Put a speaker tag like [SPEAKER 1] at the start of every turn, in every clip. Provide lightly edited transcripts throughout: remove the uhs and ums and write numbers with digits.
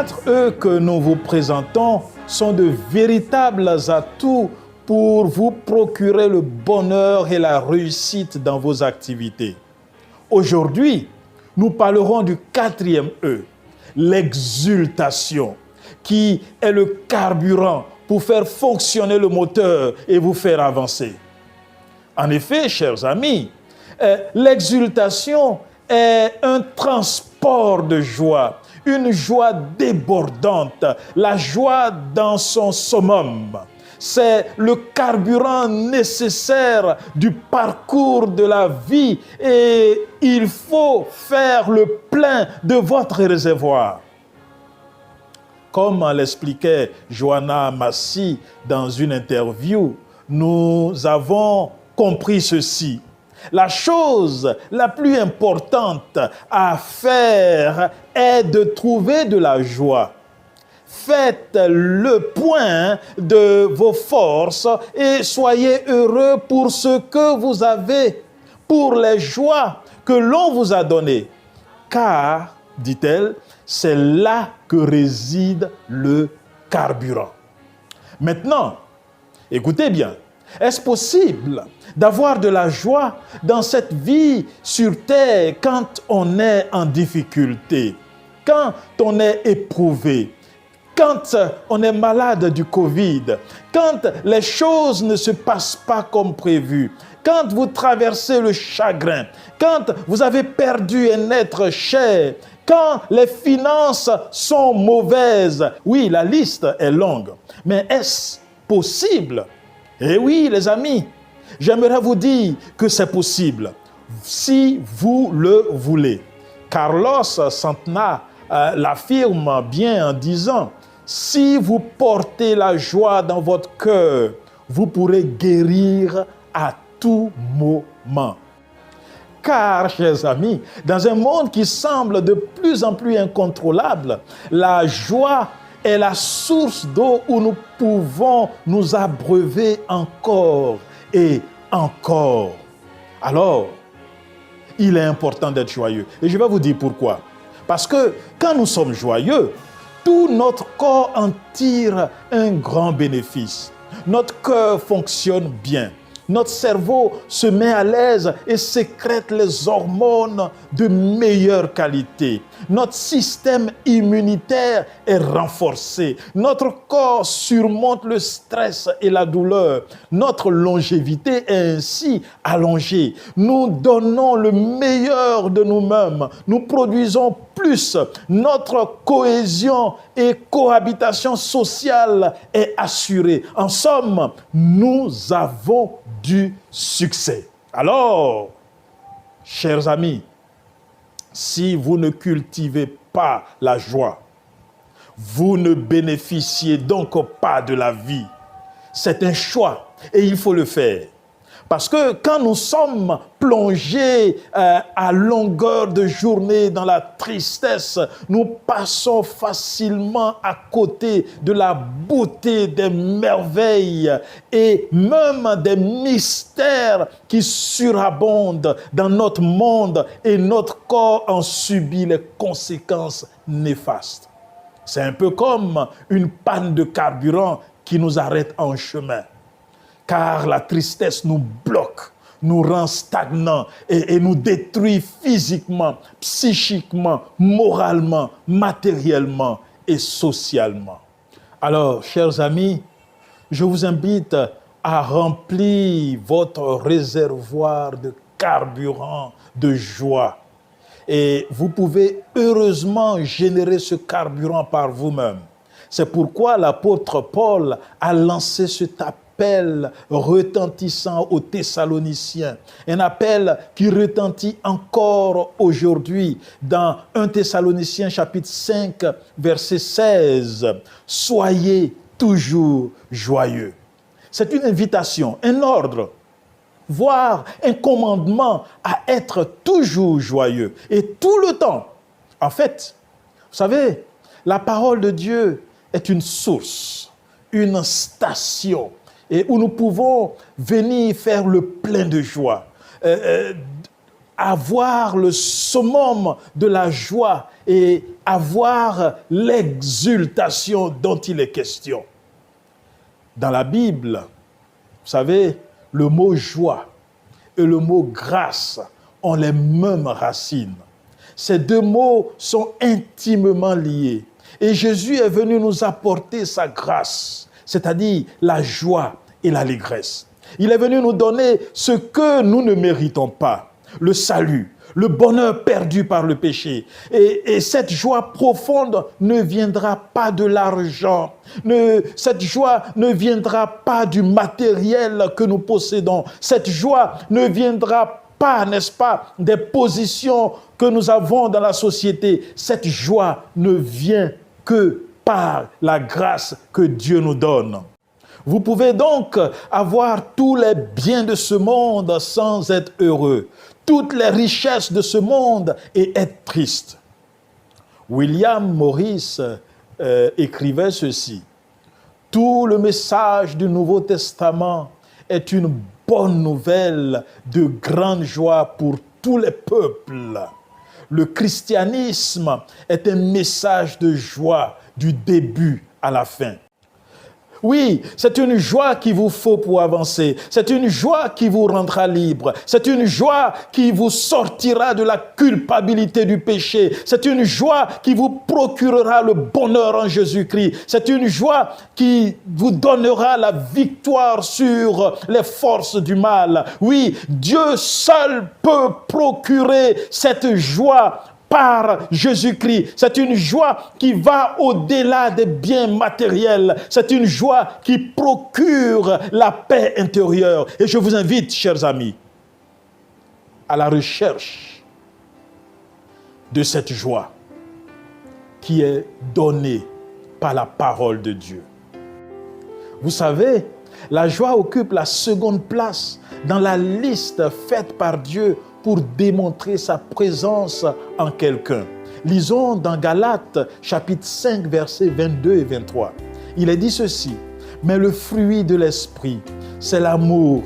[SPEAKER 1] 4 E que nous vous présentons sont de véritables atouts pour vous procurer le bonheur et la réussite dans vos activités. Aujourd'hui, nous parlerons du 4e E, l'exultation, qui est le carburant pour faire fonctionner le moteur et vous faire avancer. En effet, chers amis, l'exultation est un transport de joie, une joie débordante, la joie dans son summum. C'est le carburant nécessaire du parcours de la vie et il faut faire le plein de votre réservoir. Comme l'expliquait Joanna Massy dans une interview, nous avons compris ceci. La chose la plus importante à faire est de trouver de la joie. Faites le point de vos forces et soyez heureux pour ce que vous avez, pour les joies que l'on vous a données. Car, dit-elle, c'est là que réside le carburant. Maintenant, écoutez bien, est-ce possible d'avoir de la joie dans cette vie sur terre quand on est en difficulté, quand on est éprouvé, quand on est malade du Covid, quand les choses ne se passent pas comme prévu, quand vous traversez le chagrin, quand vous avez perdu un être cher, quand les finances sont mauvaises. Oui, la liste est longue, mais est-ce possible? Eh oui, les amis, j'aimerais vous dire que c'est possible, si vous le voulez. Carlos Santana l'affirme bien en disant, si vous portez la joie dans votre cœur, vous pourrez guérir à tout moment. Car, chers amis, dans un monde qui semble de plus en plus incontrôlable, la joie est la source d'eau où nous pouvons nous abreuver encore et encore. Alors, il est important d'être joyeux. Et je vais vous dire pourquoi. Parce que quand nous sommes joyeux, tout notre corps en tire un grand bénéfice. Notre cœur fonctionne bien. Notre cerveau se met à l'aise et sécrète les hormones de meilleure qualité. Notre système immunitaire est renforcé. Notre corps surmonte le stress et la douleur. Notre longévité est ainsi allongée. Nous donnons le meilleur de nous-mêmes. Nous produisons plus. Notre cohésion et cohabitation sociale est assurée. En somme, nous avons du succès. Alors, chers amis, si vous ne cultivez pas la joie, vous ne bénéficiez donc pas de la vie. C'est un choix et il faut le faire. Parce que quand nous sommes plongés à longueur de journée dans la tristesse, nous passons facilement à côté de la beauté des merveilles et même des mystères qui surabondent dans notre monde et notre corps en subit les conséquences néfastes. C'est un peu comme une panne de carburant qui nous arrête en chemin. Car la tristesse nous bloque, nous rend stagnants et nous détruit physiquement, psychiquement, moralement, matériellement et socialement. Alors, chers amis, je vous invite à remplir votre réservoir de carburant de joie. Et vous pouvez heureusement générer ce carburant par vous-même. C'est pourquoi l'apôtre Paul a lancé cet appel retentissant aux Thessaloniciens. Un appel qui retentit encore aujourd'hui dans 1 Thessaloniciens chapitre 5, verset 16. Soyez toujours joyeux. C'est une invitation, un ordre, voire un commandement à être toujours joyeux et tout le temps. En fait, vous savez, la parole de Dieu est une source, une station, et où nous pouvons venir faire le plein de joie. avoir le summum de la joie et avoir l'exultation dont il est question. Dans la Bible, vous savez, le mot joie et le mot grâce ont les mêmes racines. Ces deux mots sont intimement liés. Et Jésus est venu nous apporter sa grâce, c'est-à-dire la joie et l'allégresse. Il est venu nous donner ce que nous ne méritons pas, le salut, le bonheur perdu par le péché. Et cette joie profonde ne viendra pas de l'argent. Cette joie ne viendra pas du matériel que nous possédons. Cette joie ne viendra pas, n'est-ce pas, des positions que nous avons dans la société. Cette joie ne vient que par la grâce que Dieu nous donne. Vous pouvez donc avoir tous les biens de ce monde sans être heureux, toutes les richesses de ce monde et être triste. William Morris écrivait ceci: « Tout le message du Nouveau Testament est une bonne nouvelle de grande joie pour tous les peuples. Le christianisme est un message de joie du début à la fin. » Oui, c'est une joie qu'il vous faut pour avancer. C'est une joie qui vous rendra libre. C'est une joie qui vous sortira de la culpabilité du péché. C'est une joie qui vous procurera le bonheur en Jésus-Christ. C'est une joie qui vous donnera la victoire sur les forces du mal. Oui, Dieu seul peut procurer cette joie par Jésus-Christ. C'est une joie qui va au-delà des biens matériels. C'est une joie qui procure la paix intérieure. Et je vous invite, chers amis, à la recherche de cette joie qui est donnée par la parole de Dieu. Vous savez, la joie occupe la seconde place dans la liste faite par Dieu pour démontrer sa présence en quelqu'un. Lisons dans Galates, chapitre 5, versets 22 et 23. Il est dit ceci: « Mais le fruit de l'esprit, c'est l'amour,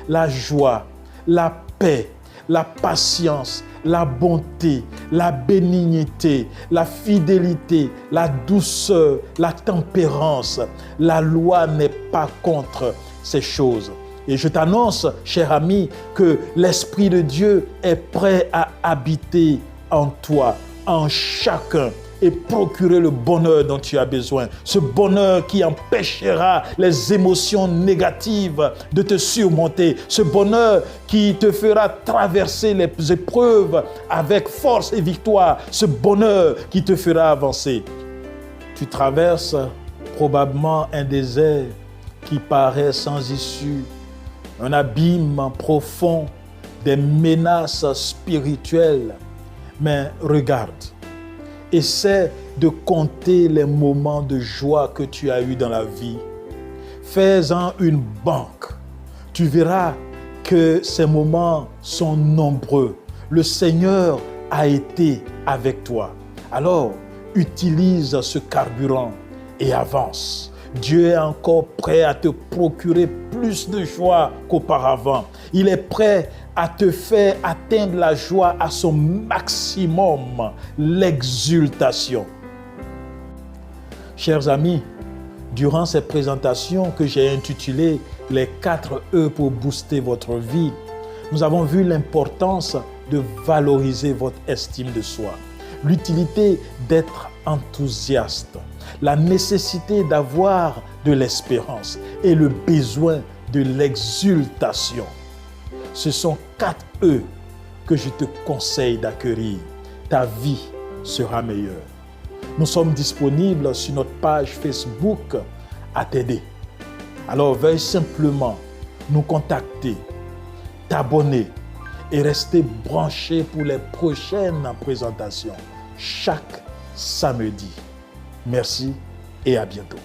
[SPEAKER 1] la joie, la paix, la patience, la bonté, la bénignité, la fidélité, la douceur, la tempérance. La loi n'est pas contre ces choses. » Et je t'annonce, cher ami, que l'Esprit de Dieu est prêt à habiter en toi, en chacun, et procurer le bonheur dont tu as besoin. Ce bonheur qui empêchera les émotions négatives de te surmonter. Ce bonheur qui te fera traverser les épreuves avec force et victoire. Ce bonheur qui te fera avancer. Tu traverses probablement un désert qui paraît sans issue, un abîme profond, des menaces spirituelles. Mais regarde, essaie de compter les moments de joie que tu as eus dans la vie. Fais-en une banque. Tu verras que ces moments sont nombreux. Le Seigneur a été avec toi. Alors, utilise ce carburant et avance. Dieu est encore prêt à te procurer plus de joie qu'auparavant. Il est prêt à te faire atteindre la joie à son maximum, l'exultation. Chers amis, durant cette présentation que j'ai intitulée « Les 4 E pour booster votre vie », nous avons vu l'importance de valoriser votre estime de soi, l'utilité d'être enthousiaste, la nécessité d'avoir de l'espérance et le besoin de l'exultation. Ce sont 4 E que je te conseille d'acquérir. Ta vie sera meilleure. Nous sommes disponibles sur notre page Facebook à t'aider. Alors veuille simplement nous contacter, t'abonner et rester branché pour les prochaines présentations chaque samedi. Merci et à bientôt.